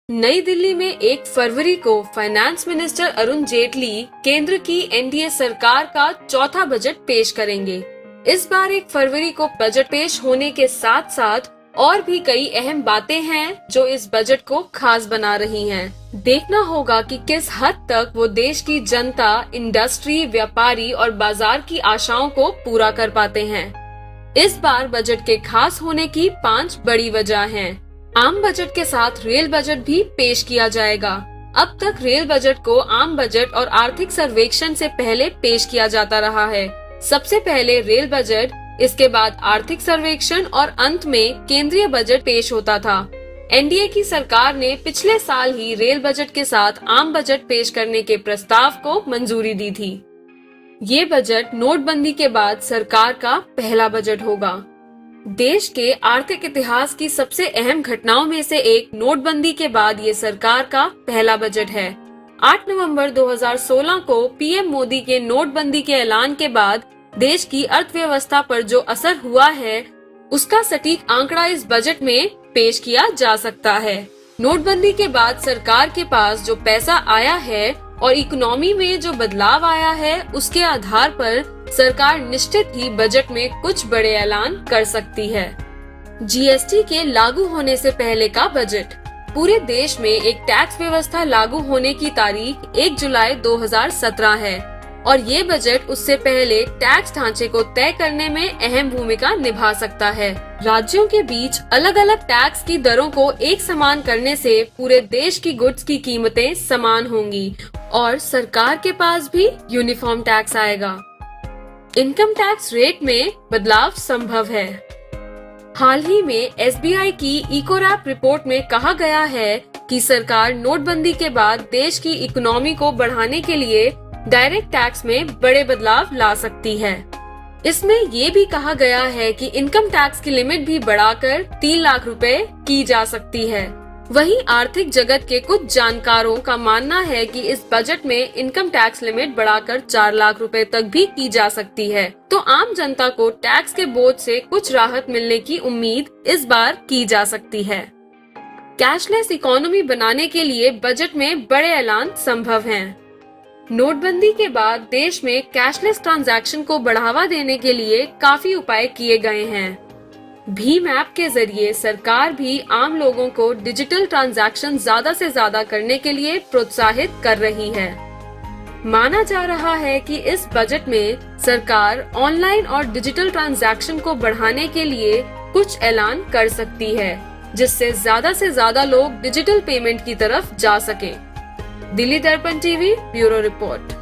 नई दिल्ली में 1 फरवरी को फाइनेंस मिनिस्टर अरुण जेटली केंद्र की एनडीए सरकार का चौथा बजट पेश करेंगे। इस बार 1 फरवरी को बजट पेश होने के साथ साथ और भी कई अहम बातें हैं जो इस बजट को खास बना रही हैं। देखना होगा कि किस हद तक वो देश की जनता, इंडस्ट्री, व्यापारी और बाजार की आशाओं को पूरा कर पाते हैं। इस बार बजट के खास होने की 5 बड़ी वजह हैं। आम बजट के साथ रेल बजट भी पेश किया जाएगा। अब तक रेल बजट को आम बजट और आर्थिक सर्वेक्षण से पहले पेश किया जाता रहा है। सबसे पहले रेल बजट, इसके बाद आर्थिक सर्वेक्षण और अंत में केंद्रीय बजट पेश होता था। एनडीए की सरकार ने पिछले साल ही रेल बजट के साथ आम बजट पेश करने के प्रस्ताव को मंजूरी दी थी। ये बजट नोटबंदी के बाद सरकार का पहला बजट होगा। देश के आर्थिक इतिहास की सबसे अहम घटनाओं में से एक नोटबंदी के बाद ये सरकार का पहला बजट है। 8 नवंबर 2016 को पीएम मोदी के नोटबंदी के ऐलान के बाद देश की अर्थव्यवस्था पर जो असर हुआ है, उसका सटीक आंकड़ा इस बजट में पेश किया जा सकता है। नोटबंदी के बाद सरकार के पास जो पैसा आया है और इकोनॉमी में जो बदलाव आया है, उसके आधार पर सरकार निश्चित ही बजट में कुछ बड़े ऐलान कर सकती है। जीएसटी के लागू होने से पहले का बजट। पूरे देश में एक टैक्स व्यवस्था लागू होने की तारीख 1 जुलाई 2017 है और ये बजट उससे पहले टैक्स ढांचे को तय करने में अहम भूमिका निभा सकता है। राज्यों के बीच अलग अलग टैक्स की दरों को एक समान करने से पूरे देश की गुड्स की कीमतें समान होंगी और सरकार के पास भी यूनिफॉर्म टैक्स आएगा। इनकम टैक्स रेट में बदलाव संभव है। हाल ही में एसबीआई की इकोरैप रिपोर्ट में कहा गया है कि सरकार नोटबंदी के बाद देश की इकोनॉमी को बढ़ाने के लिए डायरेक्ट टैक्स में बड़े बदलाव ला सकती है। इसमें ये भी कहा गया है कि इनकम टैक्स की लिमिट भी बढ़ाकर 3 लाख रुपए की जा सकती है। वहीं आर्थिक जगत के कुछ जानकारों का मानना है कि इस बजट में इनकम टैक्स लिमिट बढ़ाकर 4 लाख रुपए तक भी की जा सकती है, तो आम जनता को टैक्स के बोझ से कुछ राहत मिलने की उम्मीद इस बार की जा सकती है। कैशलेस इकोनॉमी बनाने के लिए बजट में बड़े ऐलान संभव हैं। नोटबंदी के बाद देश में कैशलेस ट्रांजैक्शन को बढ़ावा देने के लिए काफी उपाय किए गए हैं। भीम ऐप के जरिए सरकार भी आम लोगों को डिजिटल ट्रांजैक्शन ज्यादा से ज्यादा करने के लिए प्रोत्साहित कर रही है। माना जा रहा है कि इस बजट में सरकार ऑनलाइन और डिजिटल ट्रांजैक्शन को बढ़ाने के लिए कुछ ऐलान कर सकती है, जिससे ज्यादा से ज्यादा लोग डिजिटल पेमेंट की तरफ जा सकें। दिल्ली दर्पण टीवी ब्यूरो रिपोर्ट।